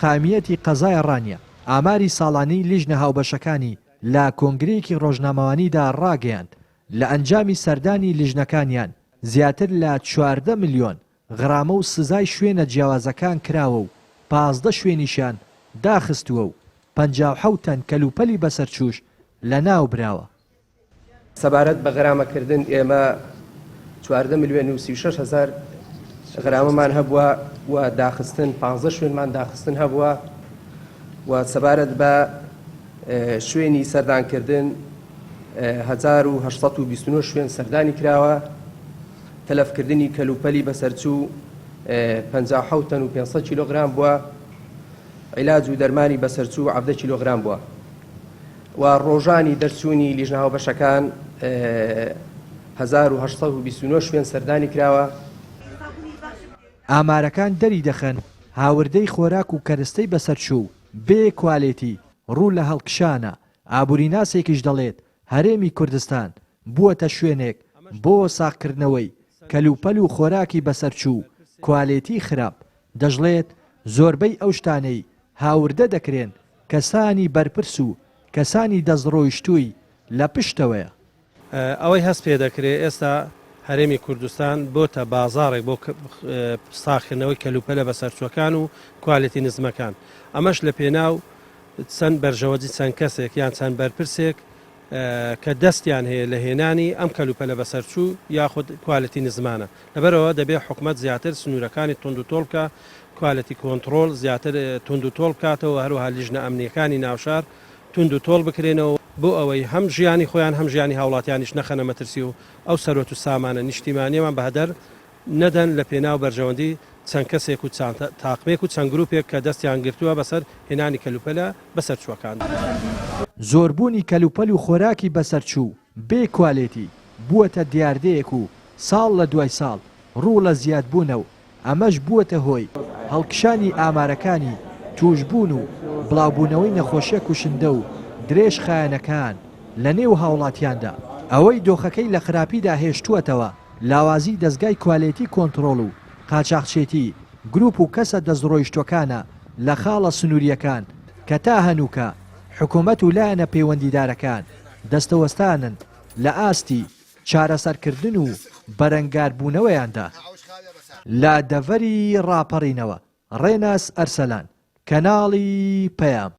قائمیەتی قەزای ڕانیە ئاماری ساڵانەی لیژنە هاوبەشەکانی لە کۆنگرەیەکی ڕۆژنامەوانیدا ڕاگەیاند لە ئەنجامی سەردانی لیژنەکانیان زیاتر لە 14 ملیۆن غرامە و سزای شوێنە جیاوازەکان کراوە و 15 شوێنیشان داخستووە و 57 تەن کەلوپەلی بەسەرچووش لە ناو براوە. سەبارەت بە غرامەکردن ئێمە 14 ملیۆن و 36 هەزار غرامەمان هەبووە و داخستن 15 شوێنمان داخستن هەبووە و سەبارەت بە شوێنی سەردانکردن 1829 شوێن سەردانی کراوە تەلەفکردنی کەلوپەلی بەسەرچوو 57 تەن و 500 کیلۆغرام بووە عیلاج و دەرمانی بەسەرچوو 17 کیلۆغرام بووە و ڕۆژانی دەرچوونی لیژنە هاوبەشەکان 1829 شوێن سەردانی کراوە. ئامارەکان دەری دەخەن هاوردەی خۆراک و کەرستەی بەسەرچوو بێ کوالێتی ڕوو لە هەڵکشانە. ئابووریناسێکیش دەڵێت هەرێمی کوردستان بووەتە شوێنێک بۆ ساغکردنەوەی کەلوپەل و خۆراکی بەسەرچوو کوالێتی خراپ. دەژڵێت زۆربەی ئەو شتانەی هاوردە دەکرێن کەسانی بەرپرس و کەسانی دەستڕۆیشتووی لە پشتەوەیە. ئەوەی هەست پێ دەکرێت ئێستا هەرێمی کوردستان بۆتە بازاڕێک بۆ ساخکردنەوەی کەلوپەلە بەسەرچووەکان و کوالێتی نزمەکان. ئەمەش لە پێناو چەند بەرژەوەجی چەند کەسێک یان چەند بەرپرسێک کە دەستیان هەیە لە هێنانی ئەم کەلوپەلە بەسەرچوو یاخود کوالێتی نزمانە. لەبەرەوە دەبێت حکومەت زیاتر سنوورەکانی تونند و تۆڵ بکە، کوالێتی کۆنتڕۆڵ زیاتر تونند و تۆڵ بکاتەوە، هەروەها لیژنە ئەمنیەکانی ناوشار تونند و تۆڵ بکرێنەوە بۆ ئەوەی هەم ژیانی خۆیان هەم ژیانی هاوڵاتیانیش نەخەنە مەترسی و ئەو سەرۆت و سامانە نیشتیمانیەمان بەهدەر نەدەن لە پێناو بەرژەوەندی چەند کەسێک و تاقمێک و چەند گروپێک کە دەستیان گرتووە بەسەر هێنانی کەلوپەلە بەسەرچووەکان. زۆربوونی کەلوپەل و خۆراکی بەسەرچوو بێ کوالێتی بووەتە دیاردەیەک و ساڵ لە دوای ساڵ ڕوو لە زیادبوونە و ئەمەش بووەتە هۆی هەڵکشانی ئامارەکانی توشبوون و بڵاوبوونەوەی نەخۆشیە کوشندە و درێژ خایەنەکان لە نێو هاوڵاتیاندا. ئەوەی دۆخەکەی لە خراپیدا هێشتووەتەوە لاوازی دەستگای کوالێتی کۆنتڕۆڵ و قاچاقچێتی گروپ و کەسە دەستڕۆیشتوەکانە لە خاڵە سنووریەکان کە تا هەنووکە حکوومەت و لایەنە پەیوەندیدارەکان دەستەوەستانن لە ئاستی چارەسەرکردن و بەرەنگاربوونەوەیاندا. لە دەڤەری ڕاپەڕینەوە ڕێناس ئەرسەلان کەناڵی پەیام.